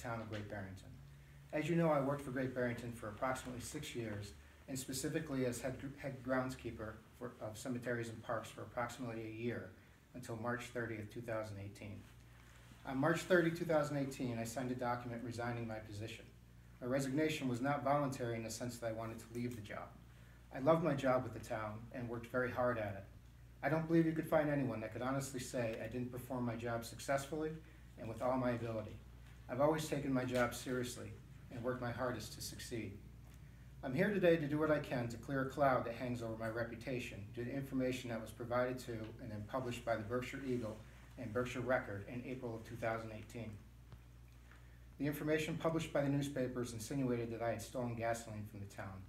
the town of Great Barrington. As you know, I worked for Great Barrington for approximately 6 years, and specifically as head groundskeeper of cemeteries and parks for approximately a year, until March 30th, 2018. On March 30, 2018, I signed a document resigning my position. My resignation was not voluntary in the sense that I wanted to leave the job. I loved my job with the town and worked very hard at it. I don't believe you could find anyone that could honestly say I didn't perform my job successfully and with all my ability. I've always taken my job seriously and worked my hardest to succeed. I'm here today to do what I can to clear a cloud that hangs over my reputation due to information that was provided to and then published by the Berkshire Eagle and Berkshire Record in April of 2018. The information published by the newspapers insinuated that I had stolen gasoline from the town.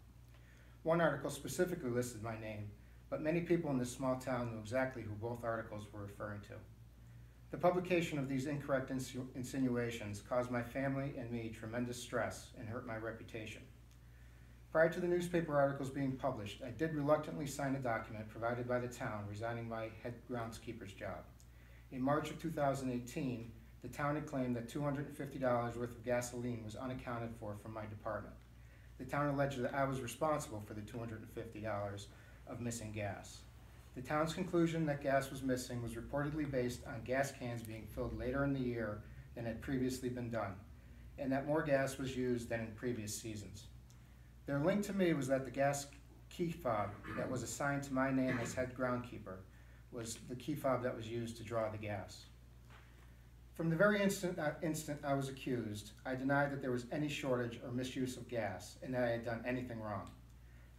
One article specifically listed my name, but many people in this small town knew exactly who both articles were referring to. The publication of these incorrect insinuations caused my family and me tremendous stress and hurt my reputation. Prior to the newspaper articles being published, I did reluctantly sign a document provided by the town resigning my head groundskeeper's job. In March of 2018, the town had claimed that $250 worth of gasoline was unaccounted for from my department. The town alleged that I was responsible for the $250 of missing gas. The town's conclusion that gas was missing was reportedly based on gas cans being filled later in the year than had previously been done, and that more gas was used than in previous seasons. Their link to me was that the gas key fob that was assigned to my name as head groundkeeper was the key fob that was used to draw the gas. From the very instant I was accused, I denied that there was any shortage or misuse of gas and that I had done anything wrong.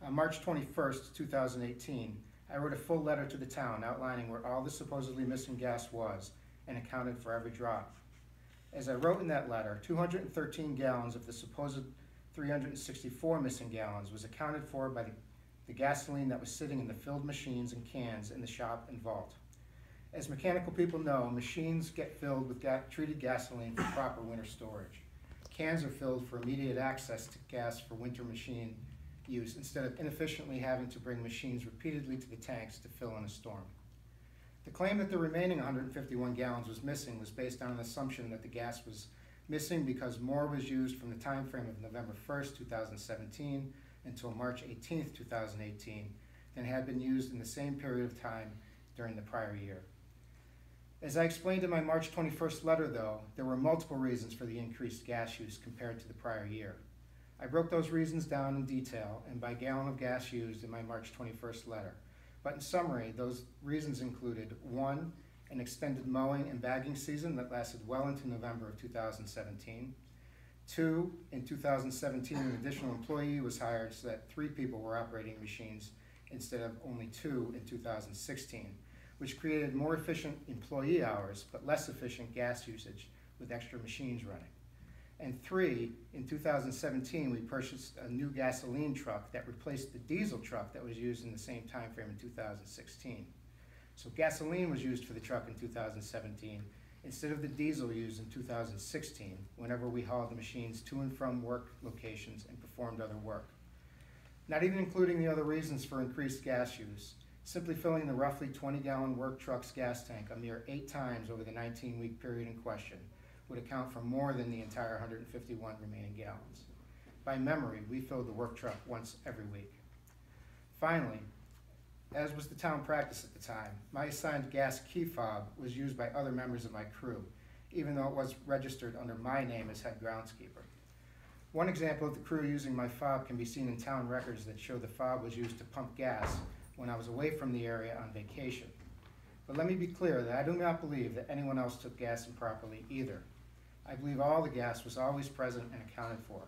On March 21st, 2018, I wrote a full letter to the town outlining where all the supposedly missing gas was and accounted for every drop. As I wrote in that letter, 213 gallons of the supposed 364 missing gallons was accounted for by the gasoline that was sitting in the filled machines and cans in the shop and vault. As mechanical people know, machines get filled with treated gasoline for proper winter storage. Cans are filled for immediate access to gas for winter machine use instead of inefficiently having to bring machines repeatedly to the tanks to fill in a storm. The claim that the remaining 151 gallons was missing was based on an assumption that the gas was missing because more was used from the time frame of November 1st, 2017 until March 18th, 2018 than had been used in the same period of time during the prior year. As I explained in my March 21st letter, though, there were multiple reasons for the increased gas use compared to the prior year. I broke those reasons down in detail and by gallon of gas used in my March 21st letter. But in summary, those reasons included: 1, an extended mowing and bagging season that lasted well into November of 2017. 2, in 2017, an additional employee was hired so that 3 people were operating machines instead of only 2 in 2016, which created more efficient employee hours but less efficient gas usage with extra machines running. And 3, in 2017, we purchased a new gasoline truck that replaced the diesel truck that was used in the same time frame in 2016. So gasoline was used for the truck in 2017 instead of the diesel used in 2016 whenever we hauled the machines to and from work locations and performed other work. Not even including the other reasons for increased gas use, simply filling the roughly 20-gallon work truck's gas tank a mere 8 times over the 19-week period in question would account for more than the entire 151 remaining gallons. By memory, we filled the work truck once every week. Finally, as was the town practice at the time, my assigned gas key fob was used by other members of my crew, even though it was registered under my name as head groundskeeper. One example of the crew using my fob can be seen in town records that show the fob was used to pump gas when I was away from the area on vacation. But let me be clear that I do not believe that anyone else took gas improperly either. I believe all the gas was always present and accounted for.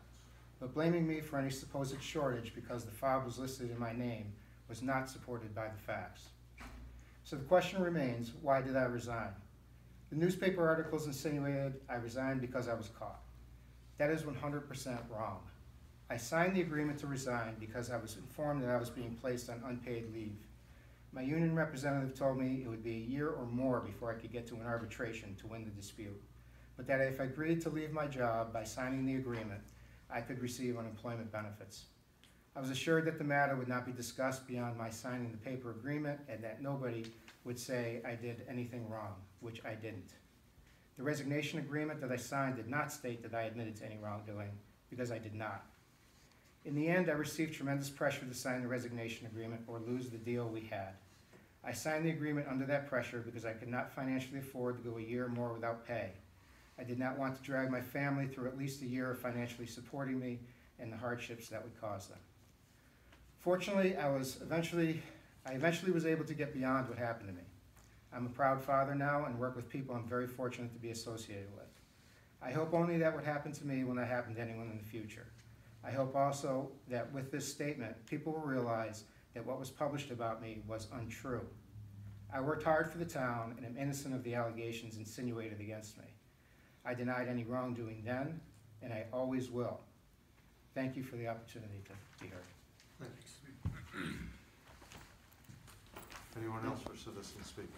But blaming me for any supposed shortage because the fob was listed in my name was not supported by the facts. So the question remains, why did I resign? The newspaper articles insinuated I resigned because I was caught. That is 100% wrong. I signed the agreement to resign because I was informed that I was being placed on unpaid leave. My union representative told me it would be a year or more before I could get to an arbitration to win the dispute, but that if I agreed to leave my job by signing the agreement, I could receive unemployment benefits. I was assured that the matter would not be discussed beyond my signing the paper agreement and that nobody would say I did anything wrong, which I didn't. The resignation agreement that I signed did not state that I admitted to any wrongdoing, because I did not. In the end, I received tremendous pressure to sign the resignation agreement or lose the deal we had. I signed the agreement under that pressure because I could not financially afford to go a year more without pay. I did not want to drag my family through at least a year of financially supporting me and the hardships that would cause them. Fortunately, I eventually was able to get beyond what happened to me. I'm a proud father now and work with people I'm very fortunate to be associated with. I hope only that what happened to me will not happen to anyone in the future. I hope also that with this statement, people will realize that what was published about me was untrue. I worked hard for the town and am innocent of the allegations insinuated against me. I denied any wrongdoing then, and I always will. Thank you for the opportunity to be heard. Thanks. Anyone else for citizen speak?